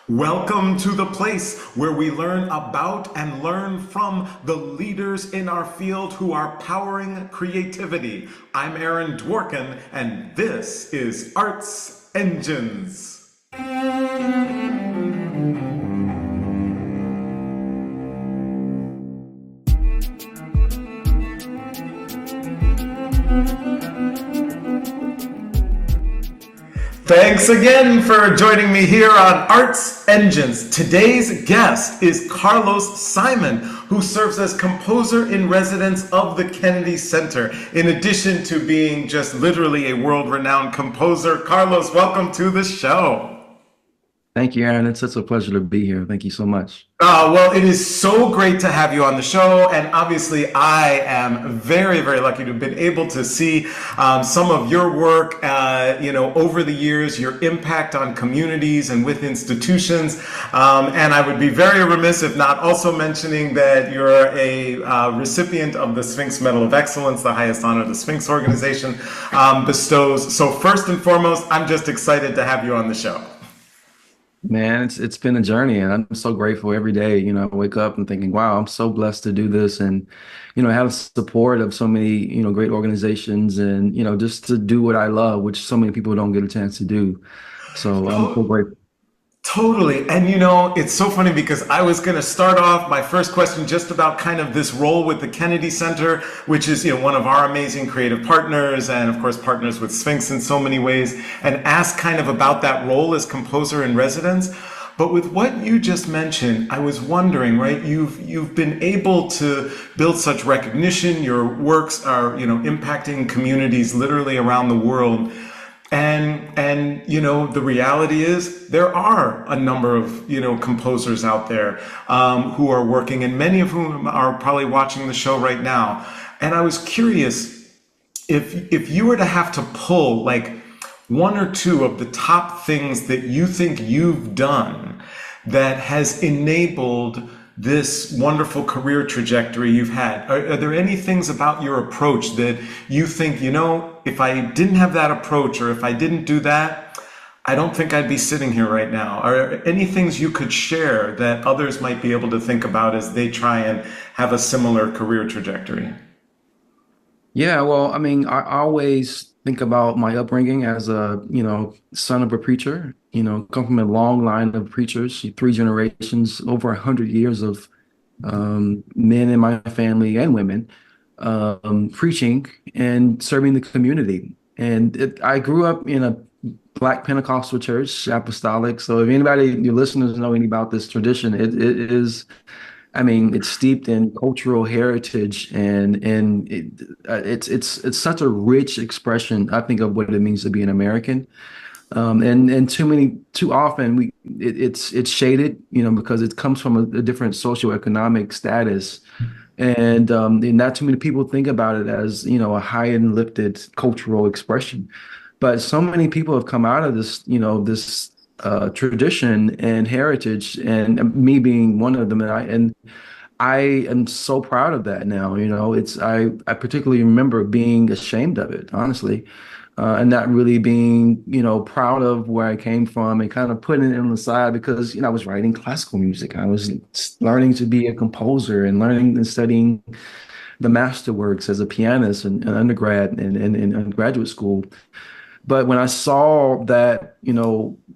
Welcome to the place where we learn about and learn from the leaders in our field who are powering creativity. I'm Aaron Dworkin, and this is Arts Engines. Thanks again for joining me here on Arts Engines. Today's guest is Carlos Simon, who serves as composer in residence of the Kennedy Center. In addition to being just literally a world-renowned composer, Carlos, welcome to the show. Thank you, Aaron. It's such a pleasure to be here. Thank you so much. Well, it is so great to have you on the show. And obviously, I am very, very lucky to have been able to see some of your work, over the years, your impact on communities and with institutions. And I would be very remiss if not also mentioning that you're a recipient of the Sphinx Medal of Excellence, the highest honor the Sphinx organization bestows. So first and foremost, I'm just excited to have you on the show. Man, it's been a journey, and I'm so grateful every day. I wake up and thinking, wow, I'm so blessed to do this, and have support of so many great organizations, and just to do what I love, which so many people don't get a chance to do. So I'm so grateful. Totally. And it's so funny because I was going to start off my first question just about kind of this role with the Kennedy Center, which is, one of our amazing creative partners and of course partners with Sphinx in so many ways, and ask kind of about that role as composer in residence. But with what you just mentioned, I was wondering, right? You've been able to build such recognition. Your works are, impacting communities literally around the world. And the reality is there are a number of composers out there who are working, and many of whom are probably watching the show right now. And I was curious if you were to have to pull like one or two of the top things that you think you've done that has enabled this wonderful career trajectory you've had. Are there any things about your approach that you think, if I didn't have that approach or if I didn't do that, I don't think I'd be sitting here right now? Are there any things you could share that others might be able to think about as they try and have a similar career trajectory? Yeah, well, I mean, I always think about my upbringing as a, son of a preacher, come from a long line of preachers, three generations, over 100 years of men in my family and women preaching and serving the community. And I grew up in a Black Pentecostal church, apostolic. So if anybody, your listeners know any about this tradition, it is, I mean, it's steeped in cultural heritage, and it's such a rich expression, I think, of what it means to be an American. And too often it's shaded, because it comes from a different socioeconomic status, and not too many people think about it as a high and lifted cultural expression. But so many people have come out of this tradition and heritage, and me being one of them. And I am so proud of that now. I particularly remember being ashamed of it, honestly, and not really being proud of where I came from, and kind of putting it on the side because I was writing classical music. I was learning to be a composer and learning and studying the masterworks as a pianist in undergrad and in graduate school. But when I saw that,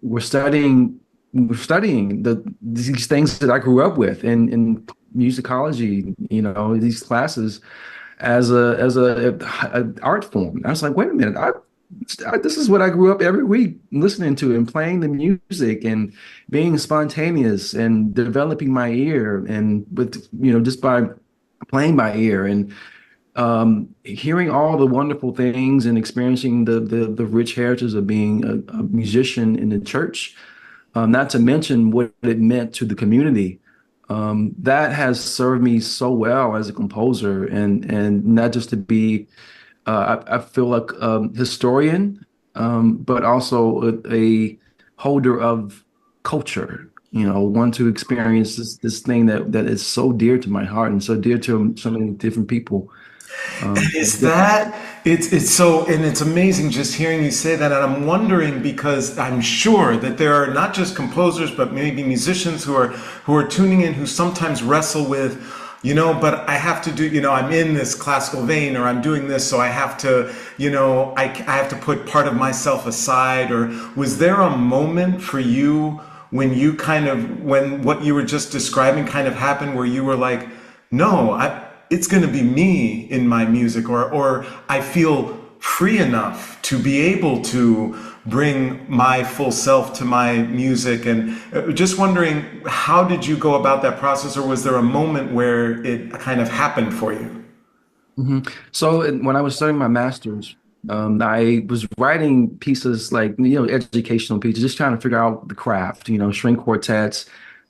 we're studying these things that I grew up with in musicology, these classes as a art form. I was like, wait a minute, this is what I grew up every week listening to and playing the music and being spontaneous and developing my ear, and with just by playing by ear and hearing all the wonderful things and experiencing the rich heritage of being a musician in the church, not to mention what it meant to the community. That has served me so well as a composer, and not just to be, I feel like a historian, but also a holder of culture. One to experience this thing that is so dear to my heart and so dear to so many different people. And is Yeah. that it's so and it's amazing just hearing you say that, and I'm wondering because I'm sure that there are not just composers but maybe musicians who are tuning in who sometimes wrestle with, but I have to do, I'm in this classical vein or I'm doing this, so I have to, I have to put part of myself aside. Or was there a moment for you when when what you were just describing kind of happened where you were like, no, it's going to be me in my music, or I feel free enough to be able to bring my full self to my music? And just wondering, how did you go about that process, or was there a moment where it kind of happened for you? So when I was studying my master's, I was writing pieces like, educational pieces, just trying to figure out the craft, string quartets,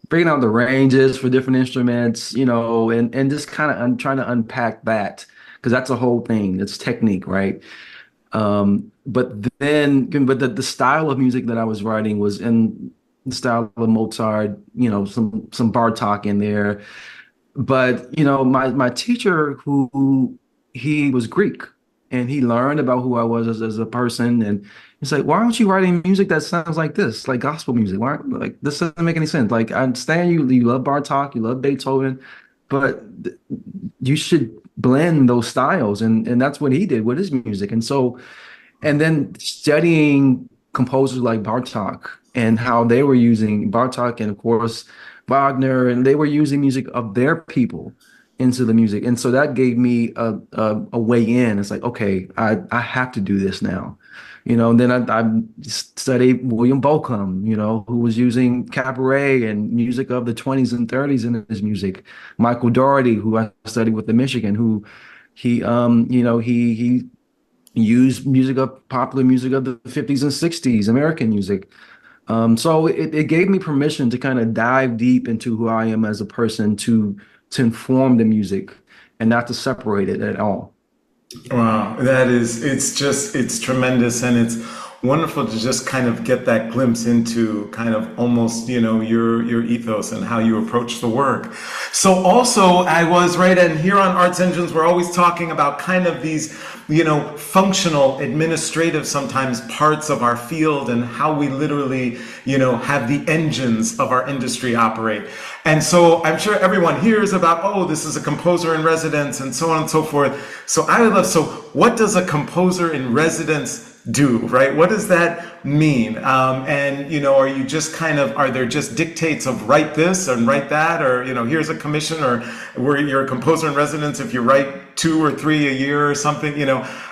figuring out the ranges for different instruments, and just kind of trying to unpack that because that's a whole thing. It's technique, right? But the style of music that I was writing was in the style of Mozart, some Bartok in there. But my teacher, who he was Greek, and he learned about who I was as a person, and he's like, "Why aren't you writing music that sounds like this, like gospel music? Why, like, this doesn't make any sense? Like, I understand you love Bartok, you love Beethoven, but you should blend those styles." And that's what he did with his music. And then studying composers like Bartok and how they were using Bartok and of course Wagner, and they were using music of their people into the music. And so that gave me a way in. It's like, okay, I have to do this now. And then I studied William Bolcom, who was using cabaret and music of the 20s and 30s in his music. Michael Dougherty, who I studied with in Michigan, who he use popular music of the 50s and 60s, American music. So it gave me permission to kind of dive deep into who I am as a person to inform the music and not to separate it at all. Wow, it's tremendous, and it's wonderful to just kind of get that glimpse into kind of almost, your ethos and how you approach the work. So also, I was right, and here on Arts Engines, we're always talking about kind of these, functional, administrative, sometimes parts of our field and how we literally, have the engines of our industry operate. And so I'm sure everyone hears about, oh, this is a composer in residence and so on and so forth. So I would love, so what does a composer in residence do, right? What does that mean? And, are you just are there just dictates of write this and write that, or, here's a commission, or where you're a composer in residence if you write 2 or 3 a year or something,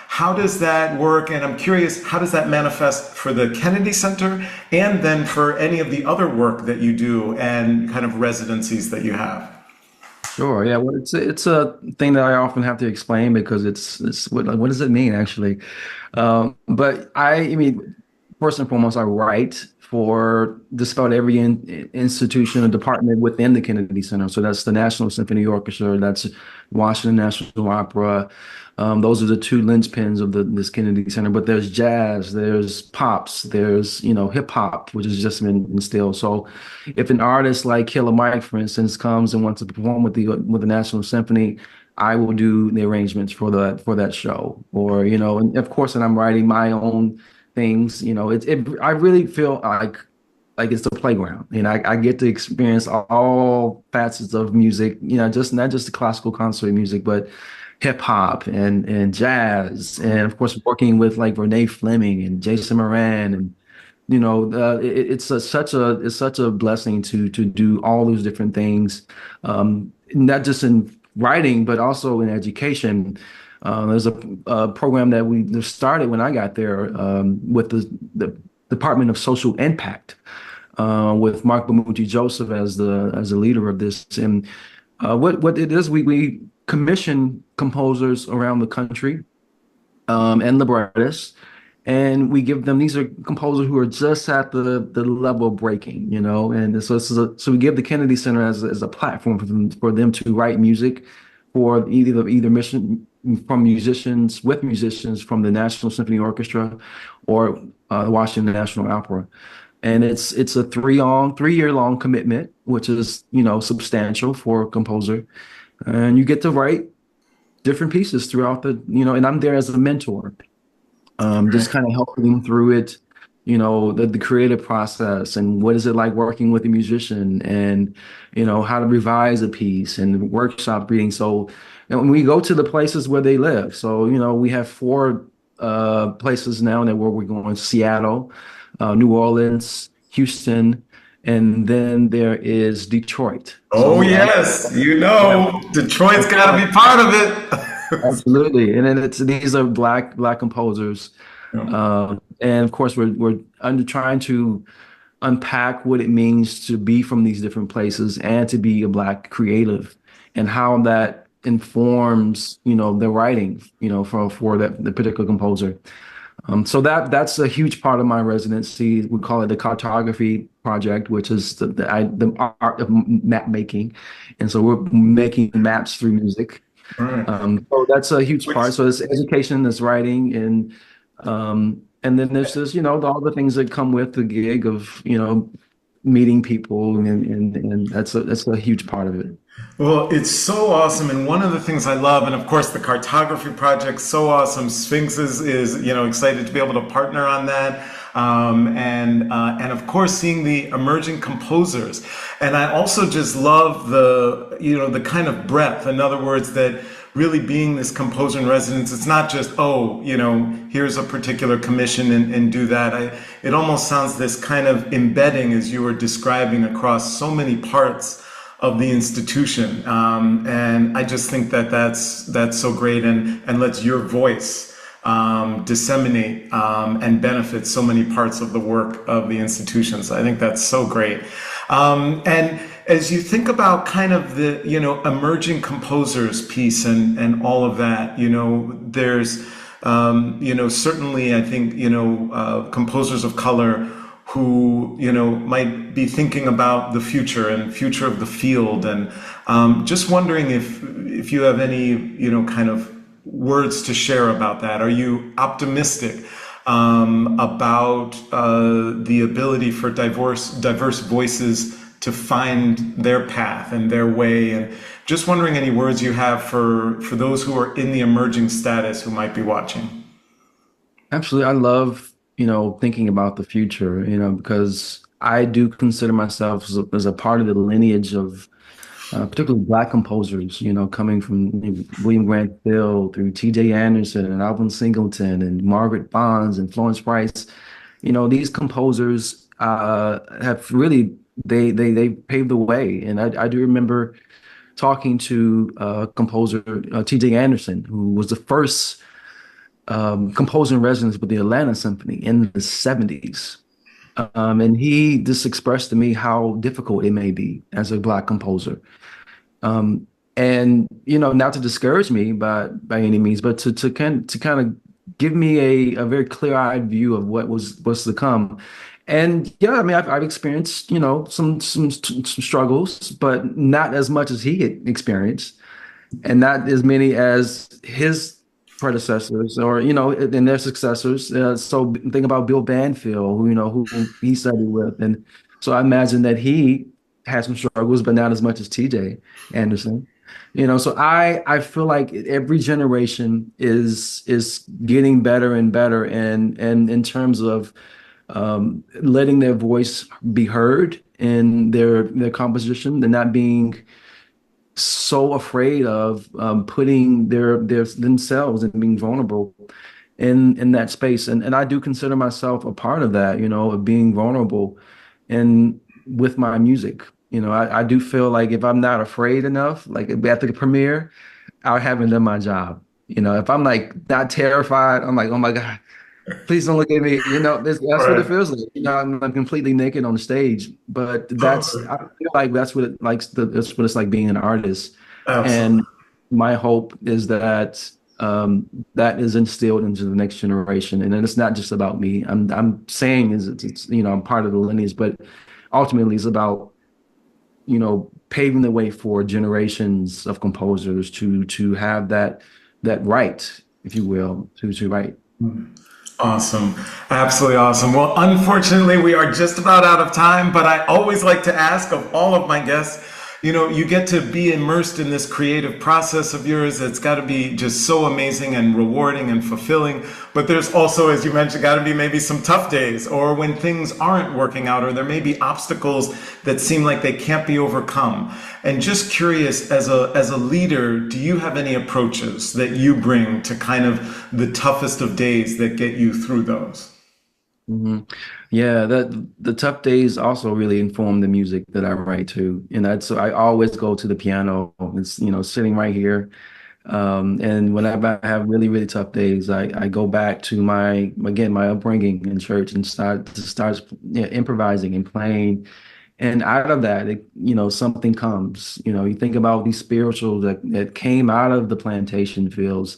how does that work? And I'm curious, how does that manifest for the Kennedy Center and then for any of the other work that you do and kind of residencies that you have? Sure. Yeah. Well, it's a thing that I often have to explain because it's what does it mean actually? But I mean, first and foremost, I write for just about every institution or department within the Kennedy Center. So that's the National Symphony Orchestra, that's Washington National Opera. Those are the two linchpins of this Kennedy Center. But there's jazz, there's pops, there's hip hop, which has just been instilled. So if an artist like Killer Mike, for instance, comes and wants to perform with the National Symphony, I will do the arrangements for that show. Or and of course, and I'm writing my own things. I really feel like it's the playground, and I get to experience all facets of music. Just not just the classical concert music, but hip hop and jazz, and of course working with like Renee Fleming and Jason Moran, and it's such a blessing to do all those different things, not just in writing but also in education. There's a program that we just started when I got there, with the Department of Social Impact, with Mark Bamuji Joseph as the leader of this. And what it is, we commission composers around the country, and librettists, and we give them, these are composers who are just at the level of breaking, and so we give the Kennedy Center as a platform for them to write music for either mission from musicians from the National Symphony Orchestra or the Washington National Opera. And it's a 3-year long commitment, which is substantial for a composer, and you get to write different pieces throughout and I'm there as a mentor, just kind of helping them through it, the creative process and what is it like working with a musician and, how to revise a piece and workshop reading. So, and when we go to the places where they live, so, we have four places now that where we're going: Seattle, New Orleans, Houston, and then there is Detroit. So Oh we yes, yeah, Detroit's got to be part of it. absolutely. And then these are black composers. And of course we're under trying to unpack what it means to be from these different places and to be a black creative and how that informs, the writing, for the particular composer. So that's a huge part of my residency. We call it the cartography project, which is the art of map making. And so we're making maps through music. All right. So that's a huge Which part. So it's education, it's writing, and then there's just, all the things that come with the gig of, meeting people, and that's a huge part of it. Well, it's so awesome, and one of the things I love, and of course the cartography project, so awesome. Sphinxes is excited to be able to partner on that, and of course seeing the emerging composers, and I also just love the kind of breadth. In other words, that really being this composer in residence, it's not just here's a particular commission and do that. It almost sounds this kind of embedding as you were describing across so many parts of the institution, and I just think that that's so great, and lets your voice disseminate and benefit so many parts of the work of the institution. So I think that's so great. And as you think about kind of the emerging composers piece and all of that, there's certainly I think composers of composers who might be thinking about the future and future of the field, and just wondering if you have any kind of words to share about that. Are you optimistic about the ability for diverse voices to find their path and their way? And just wondering any words you have for those who are in the emerging status who might be watching. Absolutely. I love, thinking about the future, because I do consider myself as a part of the lineage of particularly Black composers, coming from William Grant Hill through T.J. Anderson and Alvin Singleton and Margaret Bonds and Florence Price. These composers have really they paved the way. And I do remember talking to composer T.J. Anderson, who was the first composer in residence with the Atlanta Symphony in the 70s. And he just expressed to me how difficult it may be as a Black composer. And not to discourage me by any means, but to kind of give me a very clear-eyed view of what's to come. And yeah, I mean, I've experienced some struggles, but not as much as he had experienced, and not as many as his predecessors or and their successors. So think about Bill Banfield, who he studied with, and so I imagine that he had some struggles, but not as much as T.J. Anderson. So I feel like every generation is getting better and better, and in terms of letting their voice be heard in their composition, and not being so afraid of putting their themselves and being vulnerable in that space. And I do consider myself a part of that, of being vulnerable and with my music. I do feel like if I'm not afraid enough, like at the premiere, I haven't done my job. If I'm like not terrified, I'm like, oh my God, please don't look at me. That's what it Right. feels like. I'm completely naked on the stage, but I feel like that's what it's like being an artist. Absolutely. And my hope is that that is instilled into the next generation. And then it's not just about me. I'm saying is it's I'm part of the lineage, but ultimately it's about paving the way for generations of composers to have that right, if you will, to write. Awesome. Absolutely awesome. Well, unfortunately, we are just about out of time, but I always like to ask of all of my guests You get to be immersed in this creative process of yours. It's got to be just so amazing and rewarding and fulfilling. But there's also, as you mentioned, got to be maybe some tough days, or when things aren't working out, or there may be obstacles that seem like they can't be overcome. And just curious, as a leader, do you have any approaches that you bring to kind of the toughest of days that get you through those? hmm Yeah, that the tough days also really inform the music that I write too. And that's I always go to the piano. It's, sitting right here. And whenever I have really, really tough days, I go back to my upbringing in church and start improvising and playing. And out of that, something comes. You think about these spirituals that came out of the plantation fields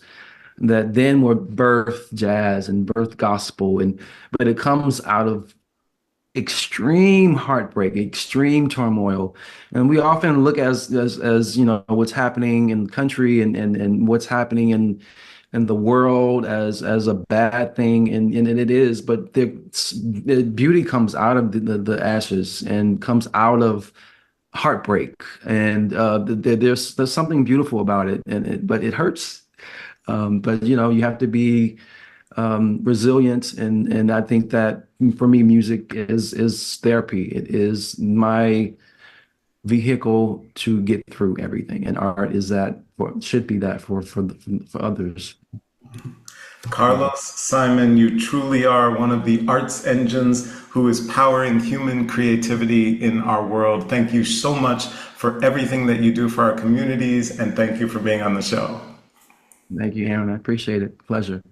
that then were birth jazz and birth gospel, and but it comes out of extreme heartbreak, extreme turmoil. And we often look as what's happening in the country and what's happening in the world as a bad thing, and it is, but the beauty comes out of the ashes and comes out of heartbreak, and there's something beautiful about it, but it hurts. But you have to be resilient, and I think that for me, music is therapy. It is my vehicle to get through everything, and art is that should be that for others. Carlos, Simon, you truly are one of the arts engines who is powering human creativity in our world. Thank you so much for everything that you do for our communities, and thank you for being on the show. Thank you, Aaron. I appreciate it. Pleasure.